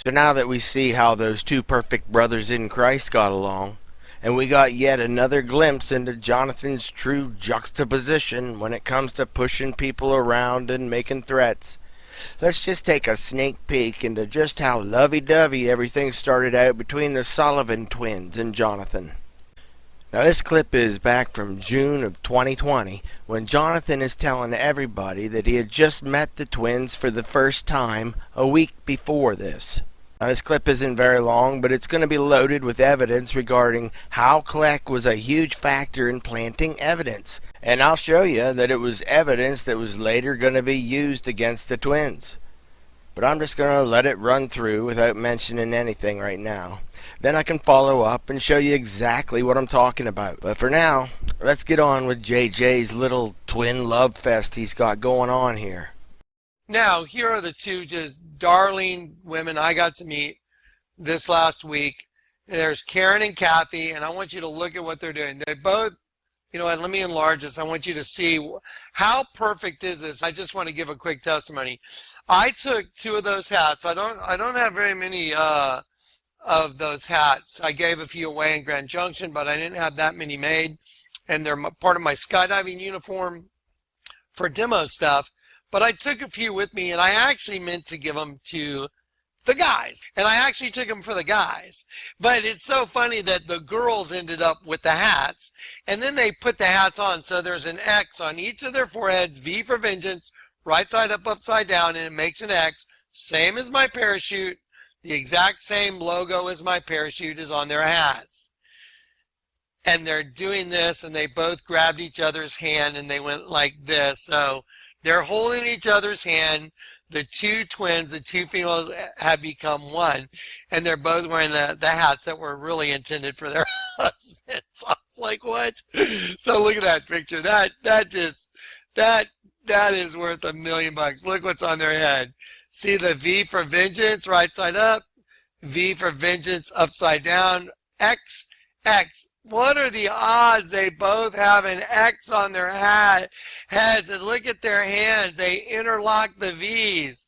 So now that we see how those two perfect brothers in Christ got along, and we got yet another glimpse into Jonathan's true juxtaposition when it comes to pushing people around and making threats, let's just take a sneak peek into just how lovey-dovey everything started out between the Sullivan twins and Jonathan. Now this clip is back from June of 2020, when Jonathan is telling everybody that he had just met the twins for the first time a week before this. Now this clip isn't very long, but it's going to be loaded with evidence regarding how Kleck was a huge factor in planting evidence. And I'll show you that it was evidence that was later going to be used against the twins. But I'm just going to let it run through without mentioning anything right now. Then I can follow up and show you exactly what I'm talking about. But for now, let's get on with JJ's little twin love fest he's got going on here. Now, here are the two just darling women I got to meet this last week. There's Karen and Kathy, and I want you to look at what they're doing. They both, you know what, let me enlarge this. I want you to see how perfect is this. I just want to give a quick testimony. I took two of those hats. I don't have very many of those hats. I gave a few away in Grand Junction, but I didn't have that many made, and they're part of my skydiving uniform for demo stuff. But I took a few with me, and I actually meant to give them to the guys. And I actually took them for the guys. But it's so funny that the girls ended up with the hats, and then they put the hats on. So there's an X on each of their foreheads, V for vengeance, right side up, upside down, and it makes an X. Same as my parachute. The exact same logo as my parachute is on their hats. And they're doing this, and they both grabbed each other's hand, and they went like this. So they're holding each other's hand. The two twins, the two females, have become one, and they're both wearing the hats that were really intended for their husbands. I was like, what? So look at that picture. That is worth $1 million. Look what's on their head. See the V for vengeance, right side up. V for vengeance, upside down. X, X. What are the odds they both have an X on their heads? And look at their hands. They interlock the V's.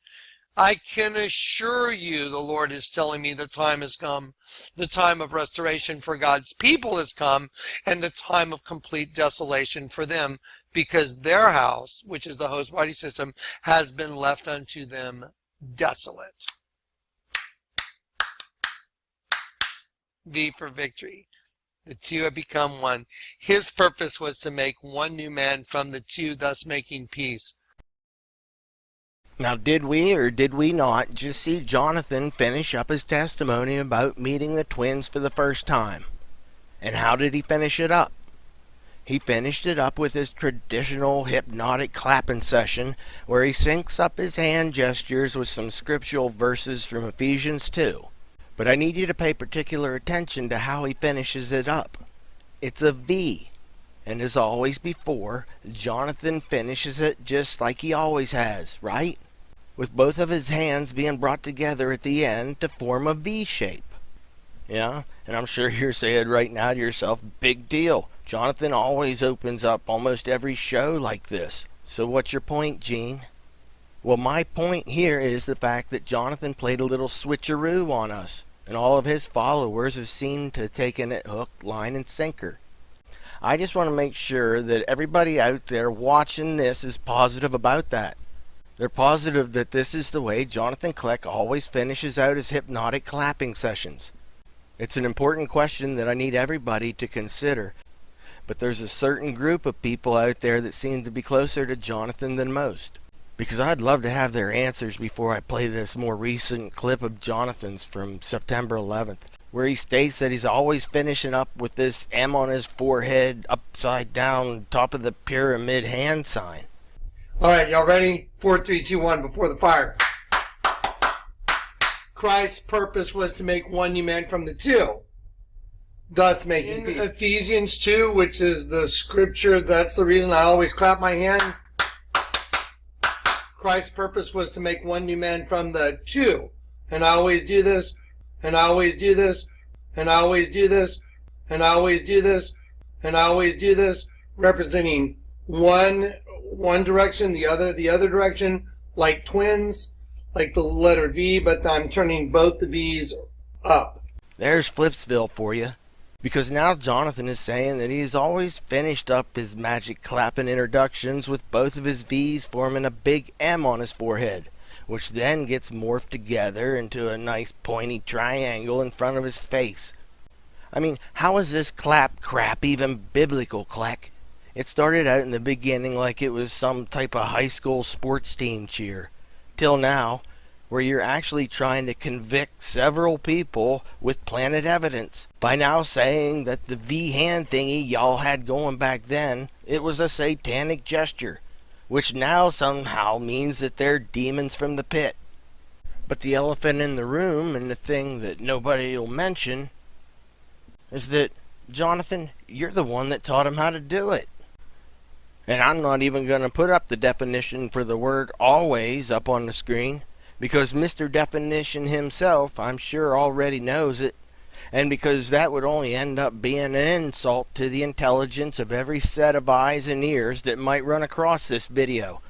I can assure you the Lord is telling me the time has come. The time of restoration for God's people has come, and the time of complete desolation for them, because their house, which is the host body system, has been left unto them desolate. V for victory. The two have become one. His purpose was to make one new man from the two, thus making peace. Now, did we or did we not just see Jonathan finish up his testimony about meeting the twins for the first time? And how did he finish it up? He finished it up with his traditional hypnotic clapping session, where he syncs up his hand gestures with some scriptural verses from Ephesians 2. But I need you to pay particular attention to how he finishes it up. It's a V. And as always before, Jonathan finishes it just like he always has, right? With both of his hands being brought together at the end to form a V shape. Yeah, and I'm sure you're saying right now to yourself, big deal. Jonathan always opens up almost every show like this. So what's your point, Gene? Well, my point here is the fact that Jonathan played a little switcheroo on us, and all of his followers have seemed to have taken it hook, line, and sinker. I just want to make sure that everybody out there watching this is positive about that. They're positive that this is the way Jonathan Kleck always finishes out his hypnotic clapping sessions. It's an important question that I need everybody to consider. But there's a certain group of people out there that seem to be closer to Jonathan than most. Because I'd love to have their answers before I play this more recent clip of Jonathan's from September 11th, where he states that he's always finishing up with this M on his forehead, upside down, top of the pyramid hand sign. All right, y'all ready? 4, 3, 2, 1, before the fire. Christ's purpose was to make one new man from the two, thus making peace. Ephesians 2, which is the scripture, that's the reason I always clap my hand. Christ's purpose was to make one new man from the two. And I always do this, and I always do this, and I always do this, and I always do this, and I always do this, representing one direction, the other direction, like twins, like the letter V, but I'm turning both the V's up. There's Flipsville for you. Because now Jonathan is saying that he's always finished up his magic clapping introductions with both of his V's forming a big M on his forehead, which then gets morphed together into a nice pointy triangle in front of his face. I mean, how is this clap crap even biblical, Kleck? It started out in the beginning like it was some type of high school sports team cheer, till now, where you're actually trying to convict several people with planted evidence by now saying that the V-hand thingy y'all had going back then, it was a satanic gesture, which now somehow means that they're demons from the pit. But the elephant in the room, and the thing that nobody will mention, is that, Jonathan, you're the one that taught him how to do it. And I'm not even going to put up the definition for the word always up on the screen, because Mr. Definition himself, I'm sure, already knows it, and because that would only end up being an insult to the intelligence of every set of eyes and ears that might run across this video.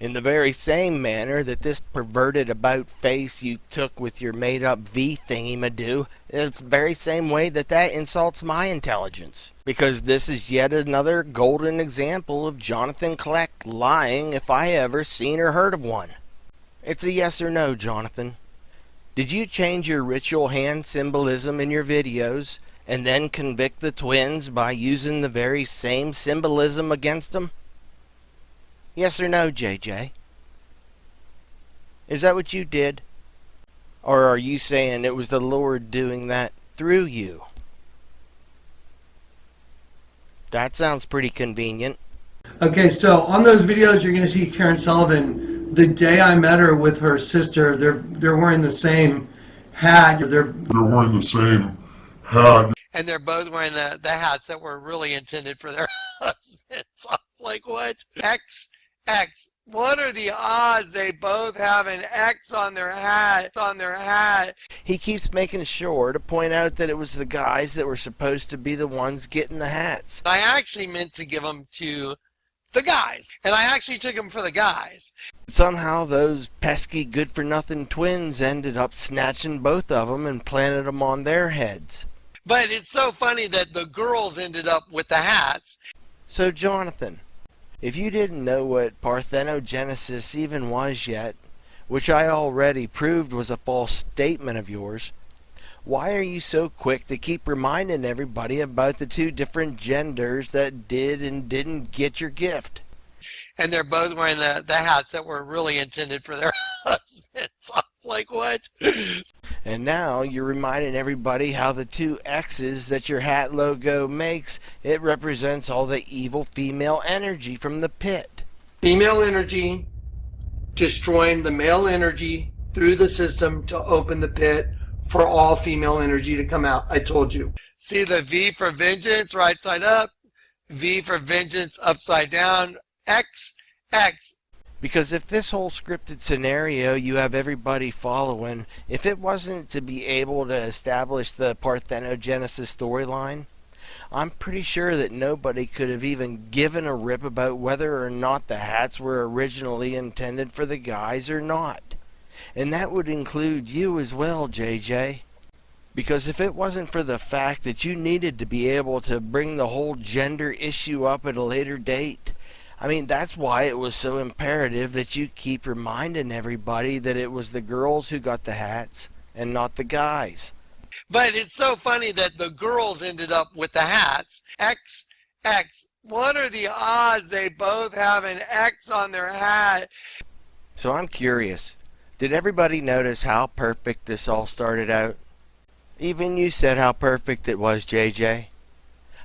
In the very same manner that this perverted about face you took with your made-up V thingy-ma-do, it's the very same way that that insults my intelligence. Because this is yet another golden example of Jonathan Kleck lying if I ever seen or heard of one. It's a yes or no, Jonathan. Did you change your ritual hand symbolism in your videos and then convict the twins by using the very same symbolism against them? Yes or no, JJ? Is that what you did? Or are you saying it was the Lord doing that through you? That sounds pretty convenient. Okay, so on those videos, you're going to see Karen Sullivan. The day I met her with her sister, they're wearing the same hat. They're wearing the same hat. And they're both wearing the hats that were really intended for their husbands. I was like, what? X. What are the odds they both have an X on their hat? He keeps making sure to point out that it was the guys that were supposed to be the ones getting the hats. I actually meant to give them to the guys, and I actually took them for the guys. Somehow those pesky good-for-nothing twins ended up snatching both of them and planted them on their heads. But it's so funny that the girls ended up with the hats. So, Jonathan, if you didn't know what parthenogenesis even was yet, which I already proved was a false statement of yours, why are you so quick to keep reminding everybody about the two different genders that did and didn't get your gift? And they're both wearing the hats that were really intended for their husbands. I was like, what? And now you're reminding everybody how the two X's that your hat logo makes, it represents all the evil female energy from the pit. Female energy destroying the male energy through the system to open the pit for all female energy to come out. I told you. See the V for vengeance right side up, V for vengeance upside down, X. Because if this whole scripted scenario you have everybody following, if it wasn't to be able to establish the parthenogenesis storyline, I'm pretty sure that nobody could have even given a rip about whether or not the hats were originally intended for the guys or not. And that would include you as well, JJ. Because if it wasn't for the fact that you needed to be able to bring the whole gender issue up at a later date, I mean, that's why it was so imperative that you keep reminding everybody that it was the girls who got the hats and not the guys. But it's so funny that the girls ended up with the hats. X. What are the odds they both have an X on their hat? So I'm curious, did everybody notice how perfect this all started out? Even you said how perfect it was, JJ.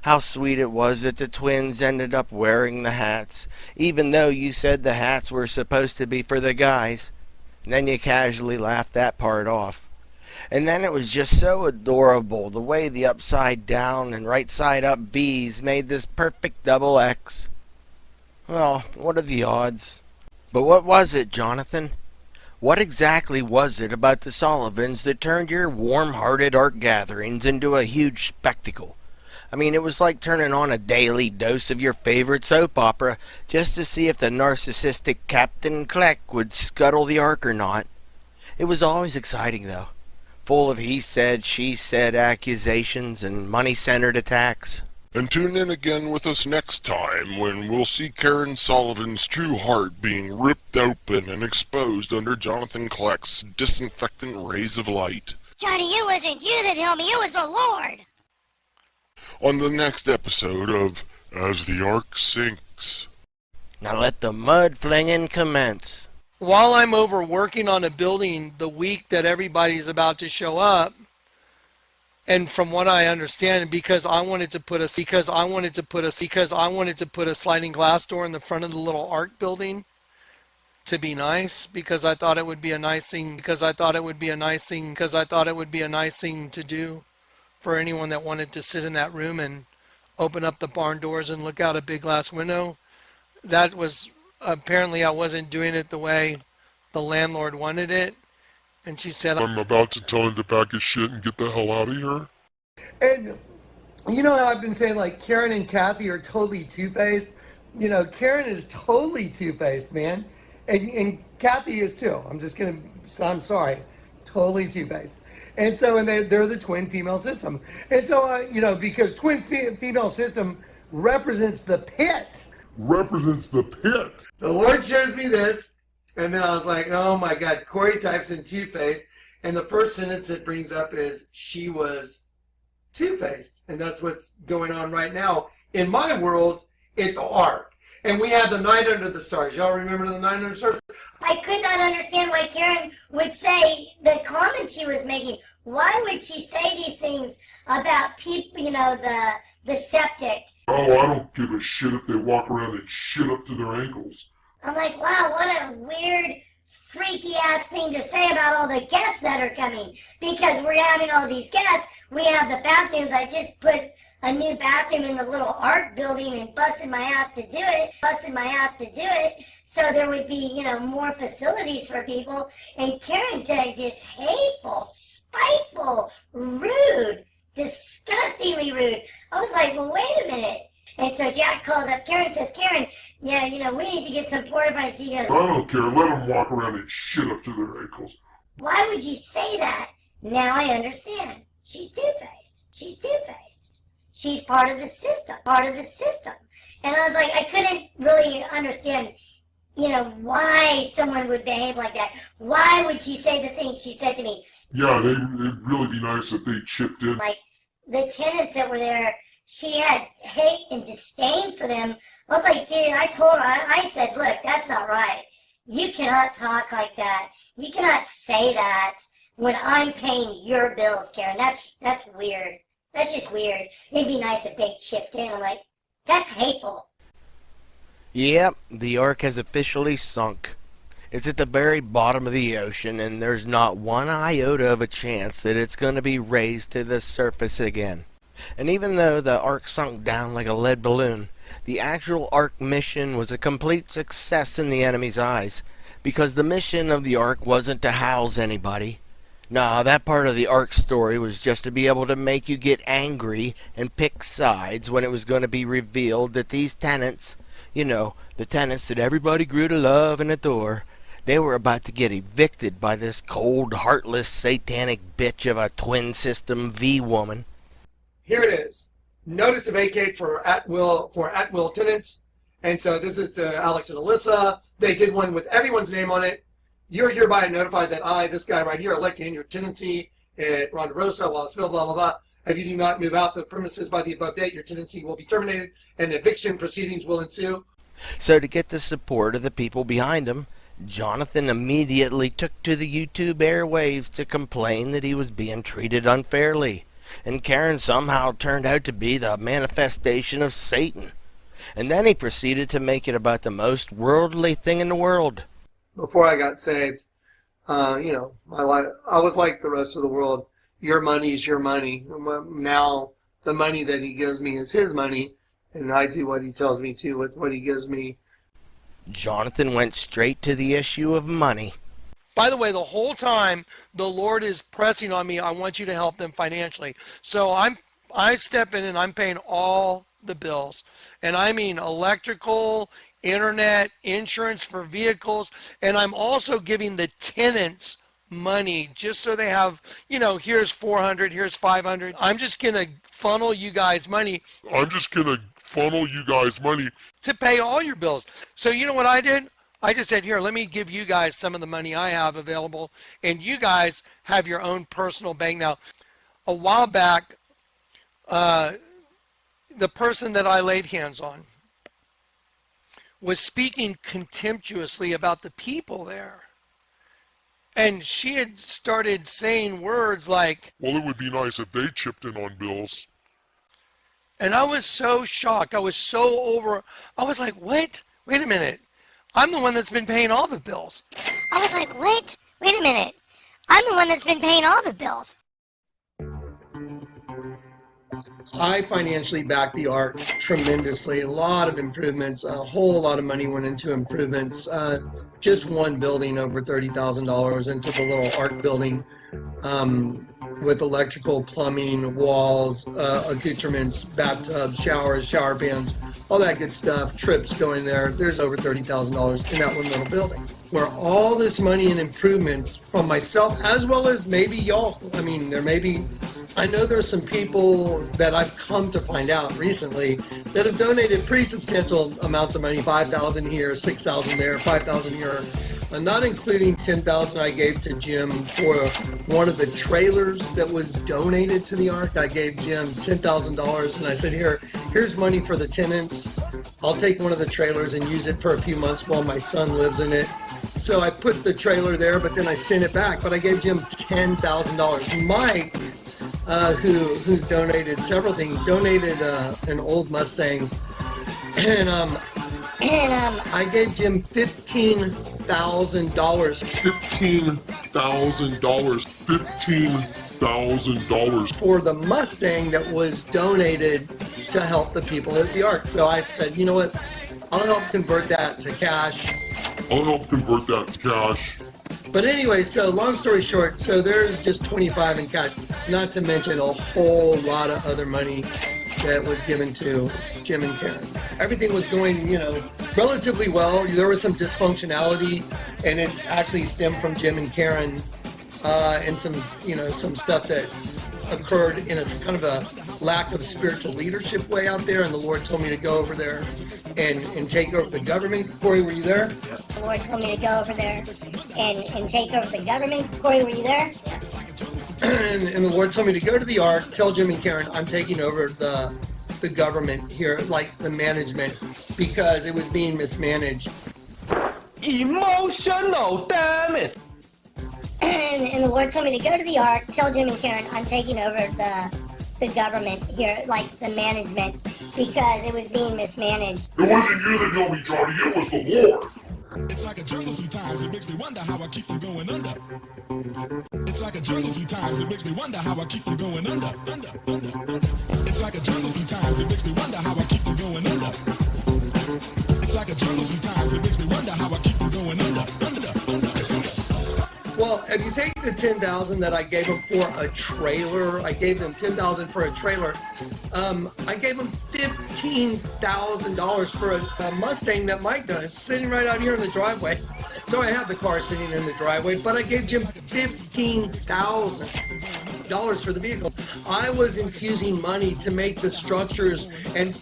How sweet it was that the twins ended up wearing the hats, even though you said the hats were supposed to be for the guys. And then you casually laughed that part off. And then it was just so adorable, the way the upside down and right side up V's made this perfect double X. Well, what are the odds? But what was it, Jonathan? What exactly was it about the Sullivans that turned your warm-hearted art gatherings into a huge spectacle? I mean, it was like turning on a daily dose of your favorite soap opera just to see if the narcissistic Captain Kleck would scuttle the Ark or not. It was always exciting, though, full of he said, she said accusations and money-centered attacks. And tune in again with us next time when we'll see Karen Sullivan's true heart being ripped open and exposed under Jonathan Kleck's disinfectant rays of light. Johnny, it wasn't you that helped me, it was the Lord. On the next episode of As the Ark Sinks. Now let the mud flinging commence. While I'm over working on a building the week that everybody's about to show up, and from what I understand, because I wanted to put a sliding glass door in the front of the little Ark building to be nice, because I thought it would be a nice thing to do for anyone that wanted to sit in that room and open up the barn doors and look out a big glass window. That was apparently I wasn't doing it the way the landlord wanted it, and she said, I'm about to tell him to pack his shit and get the hell out of here. And you know how I've been saying, like, Karen and Kathy are totally two-faced? You know, Karen is totally two-faced, man. And Kathy is too. I'm sorry. Totally two-faced. And so, and they're the twin female system. And so, you know, because twin female system represents the pit. The Lord shows me this, and then I was like, oh my God, Corey types in two-faced, and the first sentence it brings up is, she was two-faced. And that's what's going on right now in my world at the Ark. And we had the night under the stars. Y'all remember the night under the stars? I could not understand why Karen would say the comment she was making. Why would she say these things about people, you know, the septic? Oh, I don't give a shit if they walk around and shit up to their ankles. I'm like, wow, what a weird, freaky ass thing to say about all the guests that are coming. Because we're having all these guests, we have the bathrooms. I just put a new bathroom in the little Ark building and busted my ass to do it. So there would be, you know, more facilities for people. And Karen did just hateful, spiteful, rude, disgustingly rude. I was like, well, wait a minute. And so Jack calls up Karen and says, Karen, yeah, you know, we need to get some porta potties. She goes, I don't care. Let them walk around and shit up to their ankles. why would you say that? Now I understand. She's two-faced. She's part of the system. And I was like, I couldn't really understand, you know, why someone would behave like that. Why would she say the things she said to me? Yeah, it'd really be nice if they chipped in. Like, the tenants that were there, she had hate and disdain for them. I was like, dude, I told her, I said, look, that's not right. You cannot talk like that. You cannot say that when I'm paying your bills, Karen. That's weird. That's just weird. It'd be nice if they chipped in. I'm like, that's hateful. Yep, the Ark has officially sunk. It's at the very bottom of the ocean, and there's not one iota of a chance that it's going to be raised to the surface again. And even though the Ark sunk down like a lead balloon, the actual Ark mission was a complete success in the enemy's eyes, because the mission of the Ark wasn't to house anybody. Nah, that part of the Ark story was just to be able to make you get angry and pick sides when it was going to be revealed that these tenants, you know, the tenants that everybody grew to love and adore, they were about to get evicted by this cold, heartless, satanic bitch of a twin system V-woman. Here it is. Notice to vacate for at will tenants. And so this is to Alex and Alyssa. They did one with everyone's name on it. You're hereby notified that I, this guy right here, elect in your tenancy at Ronderosa, Wallaceville, blah, blah, blah. If you do not move out the premises by the above date, your tenancy will be terminated and eviction proceedings will ensue. So to get the support of the people behind him, Jonathan immediately took to the YouTube airwaves to complain that he was being treated unfairly. And Karen somehow turned out to be the manifestation of Satan. And then he proceeded to make it about the most worldly thing in the world. Before I got saved, you know, my life, I was like the rest of the world. Your money is your money. Now the money that he gives me is his money, and I do what he tells me to with what he gives me. Jonathan went straight to the issue of money. by the way, the whole time the Lord is pressing on me, I want you to help them financially. So I'm I step in and I'm paying all the bills. And I mean electrical, internet, insurance for vehicles. And I'm also giving the tenants money just so they have, here's 400, here's 500. I'm just going to funnel you guys money to pay all your bills. So you know what I did? I just said, here, let me give you guys some of the money I have available, and you guys have your own personal bank. Now, a while back, the person that I laid hands on was speaking contemptuously about the people there. And she had started saying words like, well, it would be nice if they chipped in on bills. And I was so shocked. I was like, what? Wait a minute. I'm the one that's been paying all the bills. I was like, what? Wait a minute. I'm the one that's been paying all the bills. I financially backed the Ark tremendously. A lot of improvements, a whole lot of money went into improvements. Just one building over $30,000 into the little Ark building, with electrical, plumbing, walls, accoutrements, bathtubs, showers, shower pans, all that good stuff, trips going there. There's over $30,000 in that one little building. Where all this money and improvements from myself, as well as maybe y'all, I know there's some people that I've come to find out recently that have donated pretty substantial amounts of money, $5,000 here, $6,000 there, $5,000 here, not including $10,000 I gave to Jim for one of the trailers that was donated to the Ark. I gave Jim $10,000 and I said, here's money for the tenants. I'll take one of the trailers and use it for a few months while my son lives in it. So I put the trailer there, but then I sent it back. But I gave Jim $10,000. Mike, who's donated several things, donated an old Mustang, and I gave Jim $15,000. $15,000 for the Mustang that was donated to help the people at the Ark. So I said, you know what? I'll help convert that to cash. But anyway, so long story short, so there's just 25 in cash, not to mention a whole lot of other money that was given to Jim and Karen. Everything was going, relatively well. There was some dysfunctionality, and it actually stemmed from Jim and Karen, and some stuff that occurred in a kind of a lack of spiritual leadership way out there, and the Lord told me to go over there and take over the government. Corey, were you there? The Lord told me to go over there and take over the government. Corey, were you there? and the Lord told me to go to the Ark, tell Jim and Karen, I'm taking over the government here, like the management, because it was being mismanaged. Emotional, damn it! And the Lord told me to go to the Ark, tell Jim and Karen, I'm taking over the government here, like the management, because it was being mismanaged. It wasn't you that killed me, Johnny. It was the Lord. It's like a jungle sometimes, it makes me wonder how I keep from going under. It's like a jungle sometimes, it makes me wonder how I keep from going under. It's like a jungle sometimes, it makes me wonder how I keep from going under. It's like a jungle sometimes, it makes me wonder how I keep from going under. Well, if you take the $10,000 that I gave them for a trailer, I gave them $10,000 for a trailer. I gave them $15,000 for a Mustang that Mike does, sitting right out here in the driveway. So I have the car sitting in the driveway, but I gave Jim $15,000 for the vehicle. I was infusing money to make the structures, and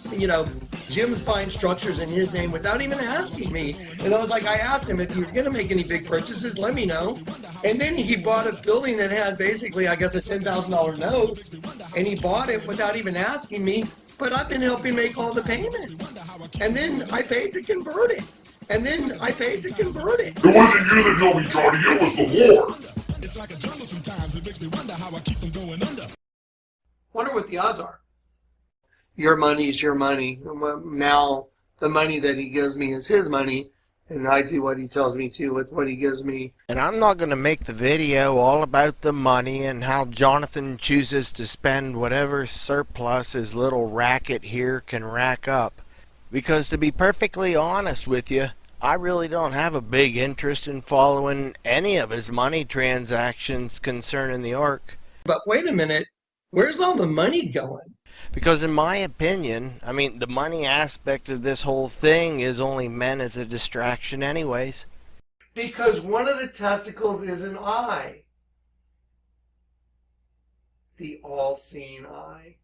Jim's buying structures in his name without even asking me. And I was like, I asked him, if you're going to make any big purchases, let me know. And then he bought a building that had basically, I guess, a $10,000 note, and he bought it without even asking me. But I've been helping make all the payments. And then I paid to convert it. It wasn't you that killed me, Johnny. It was the Lord. It's like a jungle sometimes, it makes me wonder how I keep from going under. Wonder what the odds are. Your money's your money. Now the money that he gives me is his money, and I do what he tells me to with what he gives me. And I'm not going to make the video all about the money and how Jonathan chooses to spend whatever surplus his little racket here can rack up. Because to be perfectly honest with you, I really don't have a big interest in following any of his money transactions concerning the Ark. But wait a minute, where's all the money going? Because in my opinion, I mean, the money aspect of this whole thing is only meant as a distraction anyways. Because one of the testicles is an eye. The all-seeing eye.